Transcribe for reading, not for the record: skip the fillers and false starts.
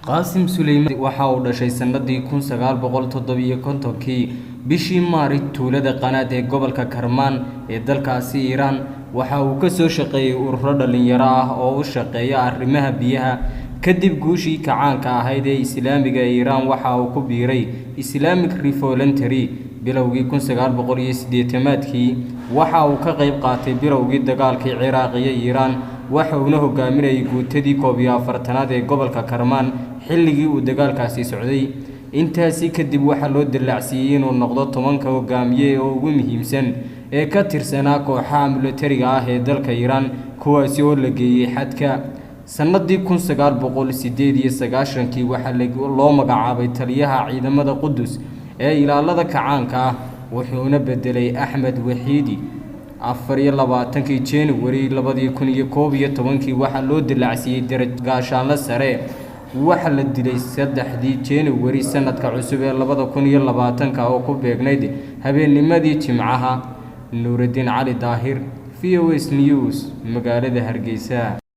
qaasim sulaymaani waxa uu dhashay sanadii 1957 bishii Maarch tuulada Qanaad ee gobolka Karmaan ee dalkaasi Iiraan. waxa uu ka soo shaqeeyay ururo dhalinyaro ah oo u shaqeeya arrimaha biyaha. kadib guushii kacaanka ahayd ee Islaamiga ee Iiraan waxa uu ku biiray Islamic Revolutionary bilowgii 1980-maadkii. waxa uu ka qayb qaatay bilowgii dagaalkii Ciraaq iyo Iiraan. waxa uu hogaaminayay guutadii 41aad ee gobolka Karmaan xilligii uu dagaalkaasi socday. intaasi kadib waxa loo dillaacsiiyay inuu noqdo 10 hogaamiye oo ugu muhiimsan ee ka tirsanaa kooxaha militariga ah ee dalka Iiraan, kuwaasi oo la geeyay xadka. sanadii 1998 waxa loo magacaabay taliyaha ciidamada Qudus ee ilaalada kacaanka ah, wuxuuna bedelay Axmed Waxiidi 24 January 2011. waxa loo dillaacsiiyay darajada gaashaanle sare. waxa la dilay 3 January sanadka cusub ee 2020 oo ku beegnayd habeennimadii Jimcaha. nuuradiin cali daahir VOS News magaalada Hargeysa.